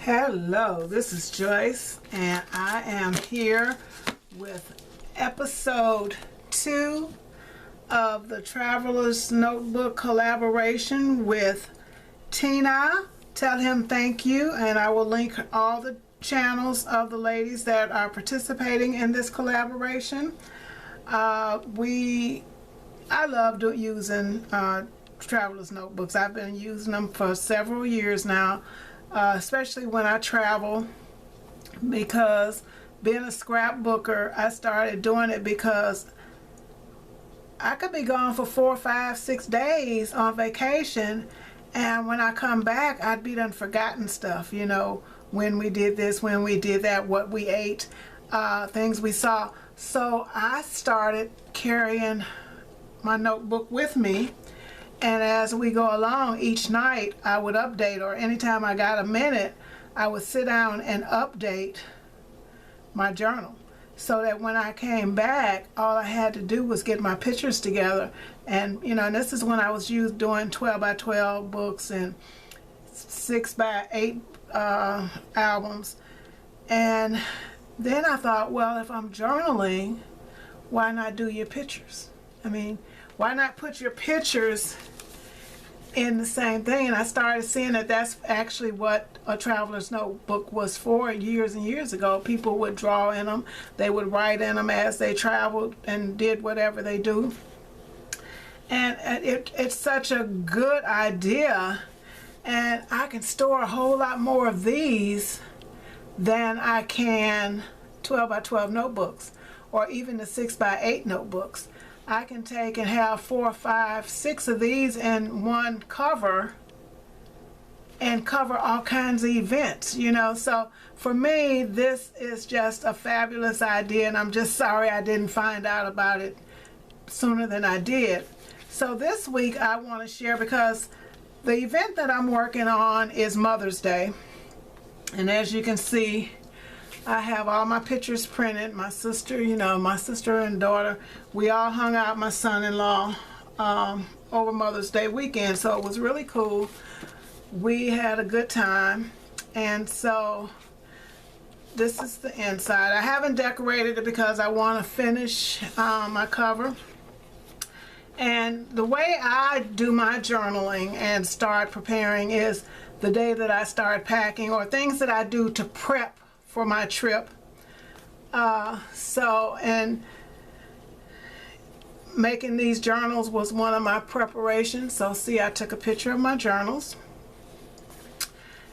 Hello, this is Joyce, and I am here with episode 2 of the Traveler's Notebook collaboration with Tina. Tell him thank you, and I will link all the channels of the ladies that are participating in this collaboration. I love using Traveler's Notebooks. I've been using them for several years now. Especially when I travel, because being a scrapbooker, I started doing it because I could be gone for 4, 5, 6 days on vacation, and when I come back I'd be done forgotten stuff, you know, when we did this, when we did that, what we ate, things we saw. So I started carrying my notebook with me. And as we go along, each night I would update, or anytime I got a minute, I would sit down and update my journal. So that when I came back, all I had to do was get my pictures together. And, you know, and this is when I was doing 12 by 12 books and 6 by 8 albums. And then I thought, well, if I'm journaling, why not do your pictures? I mean, why not put your pictures in the same thing? And I started seeing that that's actually what a traveler's notebook was for years and years ago. People would draw in them, they would write in them as they traveled and did whatever they do. And it's such a good idea, and I can store a whole lot more of these than I can 12 by 12 notebooks, or even the 6 by 8 notebooks. I can take and have 4, 5, 6 of these in one cover and cover all kinds of events, you know. So for me, this is just a fabulous idea, and I'm just sorry I didn't find out about it sooner than I did. So this week I want to share, because the event that I'm working on is Mother's Day, and as you can see, I have all my pictures printed. My sister, you know, my sister and daughter, we all hung out, my son-in-law, over Mother's Day weekend, so it was really cool. We had a good time, and so this is the inside. I haven't decorated it because I want to finish my cover. And the way I do my journaling and start preparing is the day that I start packing, or things that I do to prep for my trip. And making these journals was one of my preparations. So see, I took a picture of my journals,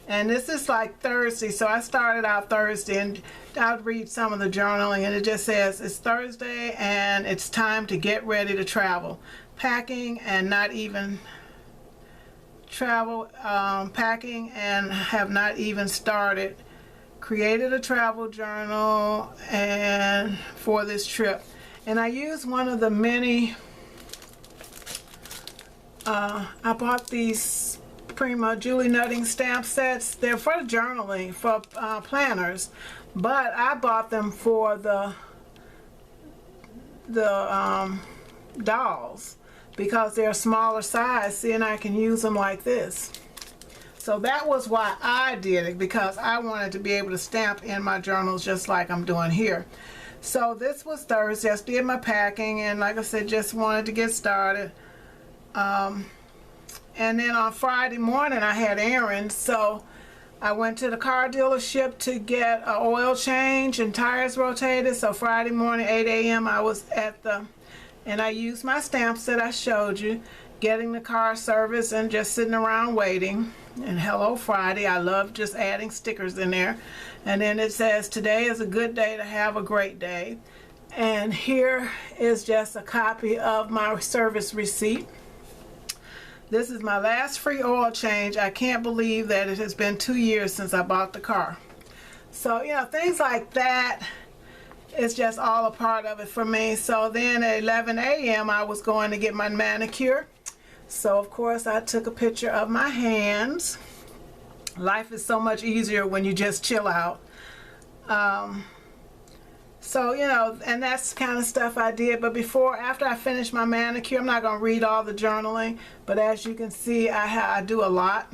and this is like Thursday, so I started out Thursday, and I'll read some of the journaling, and it just says it's Thursday and it's time to get ready to travel. Packing and not even travel, packing and have not even started. Created a travel journal and for this trip, and I used one of the many I bought these Prima Julie Nutting stamp sets. They're for journaling, for planners, but I bought them for the dolls, because they're a smaller size, see, and I can use them like this. So that was why I did it, because I wanted to be able to stamp in my journals just like I'm doing here. So this was Thursday. I did my packing, and like I said, just wanted to get started. And then on Friday morning I had errands, so I went to the car dealership to get an oil change and tires rotated. So Friday morning, 8 a.m. I was at and I used my stamps that I showed you, getting the car serviced and just sitting around waiting. And hello Friday, I love just adding stickers in there. And then it says, today is a good day to have a great day. And here is just a copy of my service receipt. This is my last free oil change. I can't believe that it has been 2 years since I bought the car. So, you know, things like that, it's just all a part of it for me. So then at 11 a.m. I was going to get my manicure. So of course I took a picture of my hands. Life is so much easier when you just chill out. So, you know, and that's the kind of stuff I did. But after I finished my manicure, I'm not going to read all the journaling, but as you can see, I do a lot.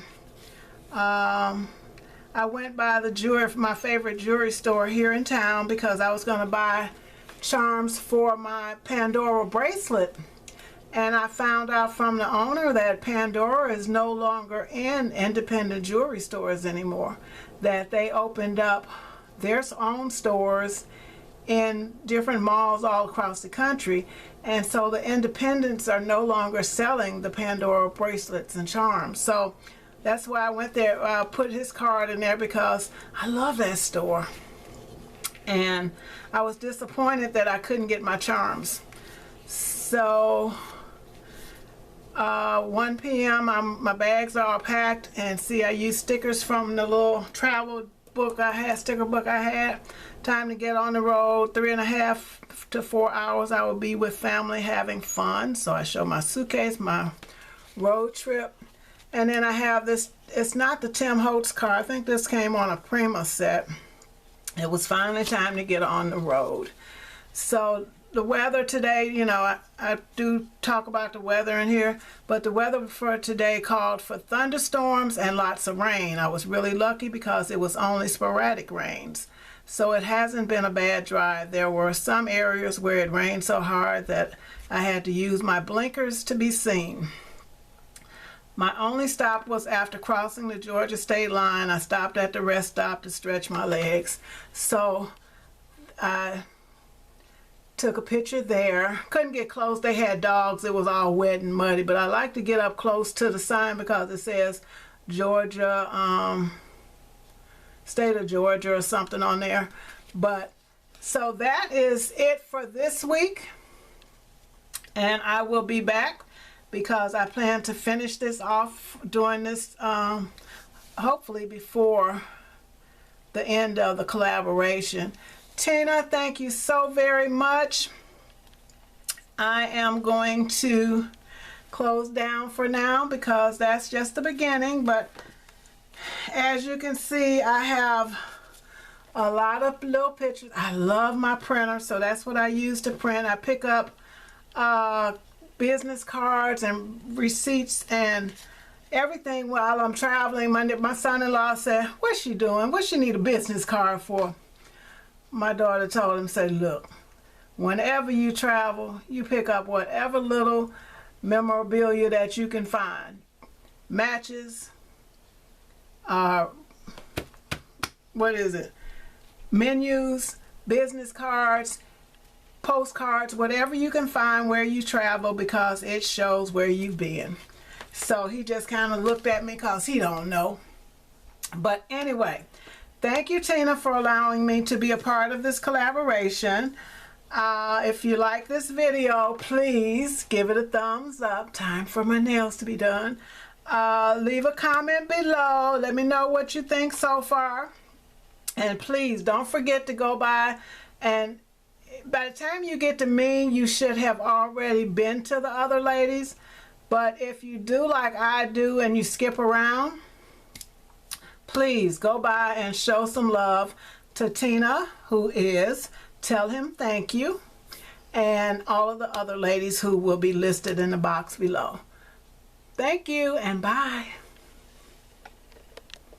I went by the jewelry, my favorite jewelry store here in town, because I was going to buy charms for my Pandora bracelet. And I found out from the owner that Pandora is no longer in independent jewelry stores anymore, that they opened up their own stores in different malls all across the country, and so the independents are no longer selling the Pandora bracelets and charms. So that's why I went there, put his card in there, because I love that store. And I was disappointed that I couldn't get my charms. So 1 p.m. my bags are all packed, and see, I used stickers from the little travel book I had, sticker book I had. Time to get on the road. 3.5 to 4 hours I will be with family having fun. So I show my suitcase, my road trip. And then I have this, it's not the Tim Holtz car. I think this came on a Prima set. It was finally time to get on the road. So the weather today, you know, I do talk about the weather in here, but the weather for today called for thunderstorms and lots of rain. I was really lucky because it was only sporadic rains. So it hasn't been a bad drive. There were some areas where it rained so hard that I had to use my blinkers to be seen. My only stop was after crossing the Georgia state line. I stopped at the rest stop to stretch my legs. So I took a picture there. Couldn't get close. They had dogs. It was all wet and muddy. But I like to get up close to the sign because it says Georgia, state of Georgia or something on there. But so that is it for this week. And I will be back, because I plan to finish this off doing this hopefully before the end of the collaboration. Tina, thank you so very much. I am going to close down for now because that's just the beginning, but as you can see, I have a lot of little pictures. I love my printer, so that's what I use to print. I pick up business cards and receipts and everything while I'm traveling. My son-in-law said, "What's she doing? What she need a business card for?" My daughter told him, said, "Look, whenever you travel, you pick up whatever little memorabilia that you can find. Matches, what is it? Menus, business cards, postcards, whatever you can find where you travel, because it shows where you've been." So he just kind of looked at me because he don't know. But anyway, thank you, Tina, for allowing me to be a part of this collaboration. If you like this video, please give it a thumbs up. Time for my nails to be done. Leave a comment below. Let me know what you think so far. And please don't forget to go by, and by the time you get to me, you should have already been to the other ladies. But if you do like I do and you skip around, please go by and show some love to Tina, who is Tell Him Thank You, and all of the other ladies who will be listed in the box below. Thank you and bye.